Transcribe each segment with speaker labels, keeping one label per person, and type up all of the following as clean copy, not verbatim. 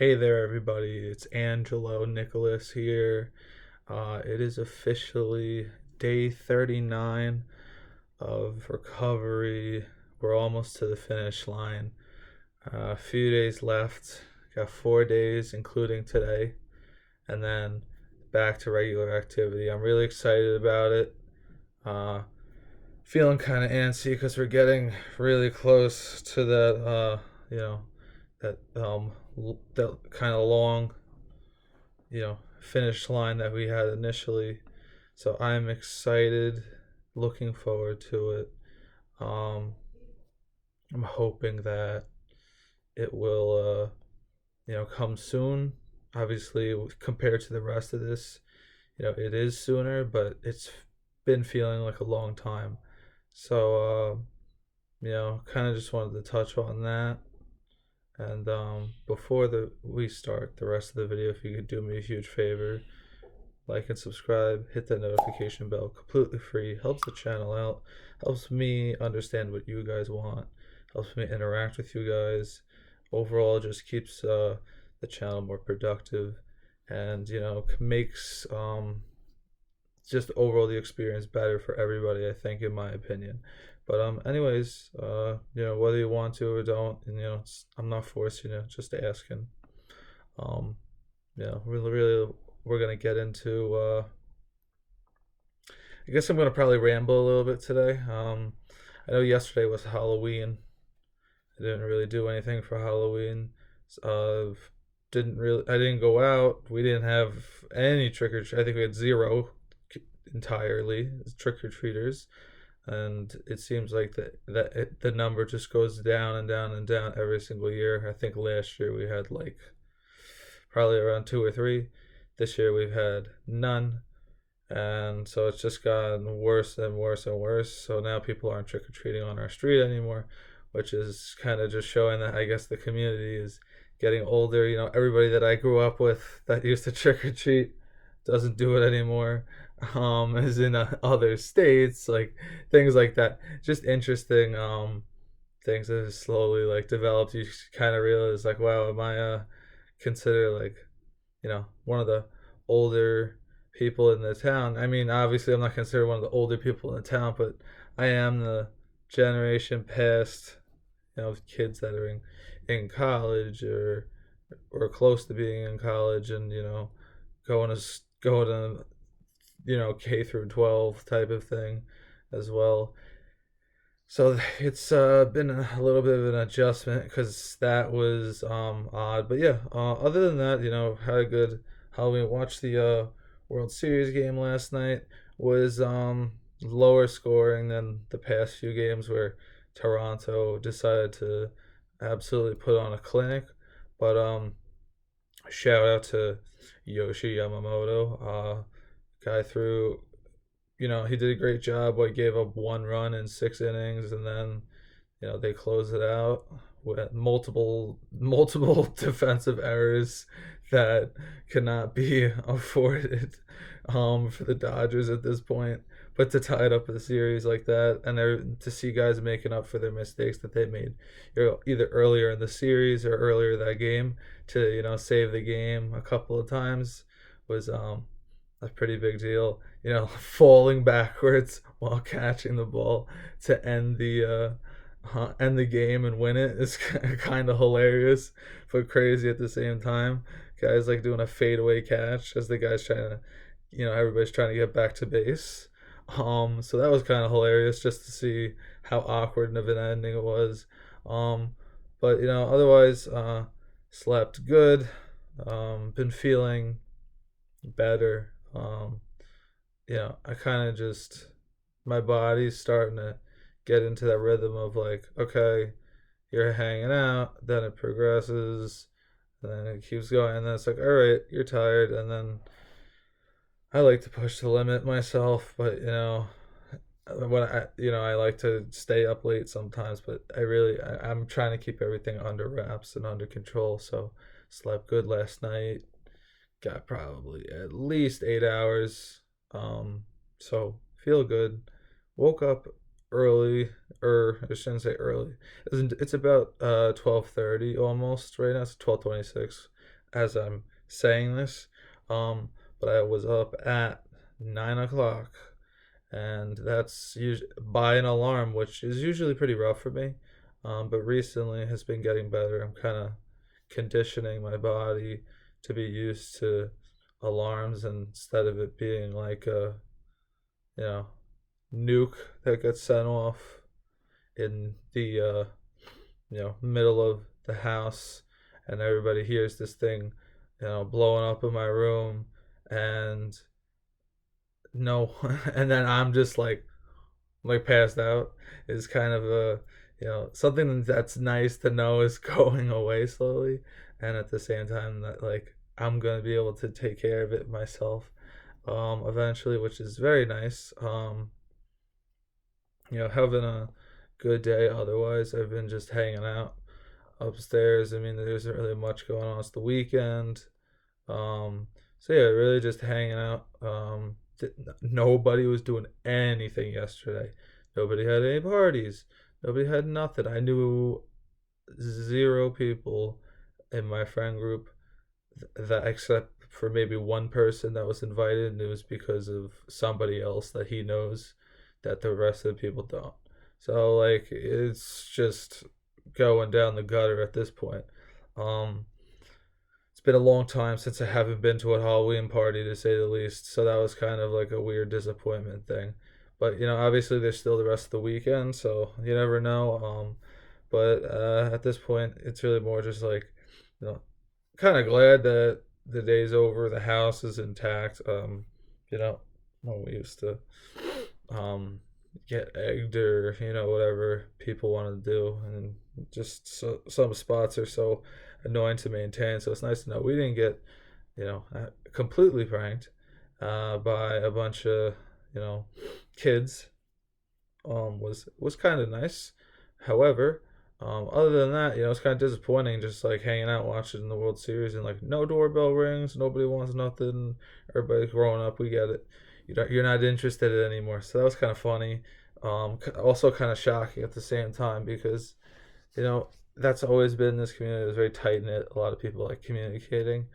Speaker 1: Hey there, everybody. It's Angelo Nicholas here. It is officially day 39 of recovery. We're almost to the finish line. A few days left. Got 4 days, including today, and then back to regular activity. I'm really excited about it. Uh, Feeling kind of antsy because we're getting really close to you know, that kind of long finish line that we had initially. So I'm excited, looking forward to it. Um, I'm hoping that it will, come soon. Obviously, compared to the rest of this, it is sooner, but it's been feeling like a long time. So, kind of just wanted to touch on that. And before we start the rest of the video, if you could do me a huge favor, like and subscribe, hit that notification bell, completely free, helps the channel out, helps me understand what you guys want, helps me interact with you guys. Overall, just keeps the channel more productive, and makes just overall the experience better for everybody, I think, in my opinion. But anyways, whether you want to or don't, and I'm not forcing you, just asking. um really, we're gonna get into I guess I'm gonna probably ramble a little bit today. I know yesterday was Halloween. I didn't really do anything for Halloween. Uh, I didn't go out. We didn't have any trick or treat. I think we had zero entirely trick or treaters, and it seems like the number just goes down and down and down every single year. I think last year we had like probably around two or three. This year we've had none, and so it's just gotten worse and worse and worse. So now people aren't trick or treating on our street anymore, which is kind of just showing that I guess the community is getting older. Everybody that I grew up with that used to trick or treat doesn't do it anymore. Is in other states, like things like that. Just interesting. Things that have slowly like developed. You kind of realize like, wow, am I considered like one of the older people in the town. I mean, obviously, I'm not considered one of the older people in the town, but I am the generation past, kids that are in college or close to being in college, and going to K through 12 type of thing as well. So it's been a little bit of an adjustment because that was odd. But yeah, other than that, had a good Halloween. Watched the World Series game last night. Was lower scoring than the past few games where Toronto decided to absolutely put on a clinic. But shout out to Yoshi Yamamoto. Guy threw he did a great job. Like, gave up one run in 6 innings, and then they closed it out with multiple defensive errors that cannot be afforded for the Dodgers at this point. But to tie it up with a series like that, and to see guys making up for their mistakes that they made, either earlier in the series or earlier that game, to save the game a couple of times, was a pretty big deal. Falling backwards while catching the ball to end the game and win it is kind of hilarious, but crazy at the same time. Guys like doing a fadeaway catch as the guy's trying to, everybody's trying to get back to base. So that was kind of hilarious just to see how awkward of an ending it was. Um, but otherwise, slept good. Been feeling better. I kind of just, my body's starting to get into that rhythm of like, okay, you're hanging out, then it progresses, then it keeps going, and then it's like, all right, you're tired, and then I like to push the limit myself, but when I like to stay up late sometimes, but I'm trying to keep everything under wraps and under control. So slept good last night, got probably at least 8 hours. So feel good. Woke up early, or I shouldn't say early. It's about 12:30 almost right now. It's 12:26. as I'm saying this. But I was up at 9 o'clock, and that's usually by an alarm, which is usually pretty rough for me. But recently has been getting better. I'm kind of conditioning my body to be used to alarms, and instead of it being like a, you know, nuke that gets sent off in the middle of the house, and everybody hears this thing, blowing up in my room, and no, and then I'm just like passed out, is kind of a, something that's nice to know is going away slowly, and at the same time that like I'm gonna be able to take care of it myself, eventually, which is very nice. Having a good day. Otherwise, I've been just hanging out upstairs. I mean, there isn't really much going on. It's the weekend. So yeah, really just hanging out. Nobody was doing anything yesterday. Nobody had any parties. Nobody had nothing. I knew zero people in my friend group that, except for maybe one person that was invited, and it was because of somebody else that he knows that the rest of the people don't. So like it's just going down the gutter at this point. Um, it's been a long time since I haven't been to a Halloween party, to say the least. So that was kind of like a weird disappointment thing. But obviously there's still the rest of the weekend, so you never know. But at this point, it's really more just like, you know, kind of glad that the day's over. The house is intact. You know, when we used to um get egged, or whatever people want to do, and just some spots are so annoying to maintain. So it's nice to know we didn't get completely pranked by a bunch of kids. Was kind of nice. However, other than that, it's kind of disappointing just like hanging out watching the World Series, and like no doorbell rings, nobody wants nothing. Everybody's growing up, we get it. You're not interested in it anymore. So that was kind of funny. Also kind of shocking at the same time, because that's always been this community. It's very tight knit. A lot of people like communicating.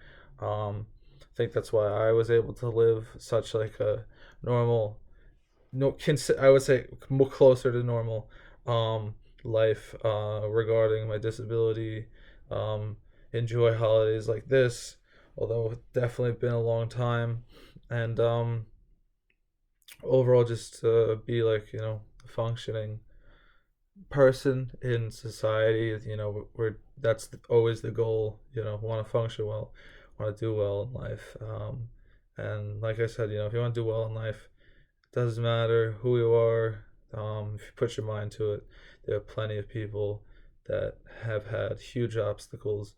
Speaker 1: I think that's why I was able to live such like a normal, no, I would say more closer to normal life regarding my disability. Um, Enjoy holidays like this, although it's definitely been a long time, and overall just to be like a functioning person in society. Where that's always the goal. Want to function well, want to do well in life. And like I said, if you want to do well in life, doesn't matter who you are. If you put your mind to it, there are plenty of people that have had huge obstacles,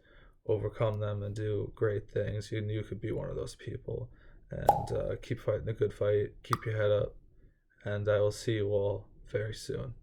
Speaker 1: overcome them, and do great things. You could be one of those people, and keep fighting the good fight. Keep your head up, and I will see you all very soon.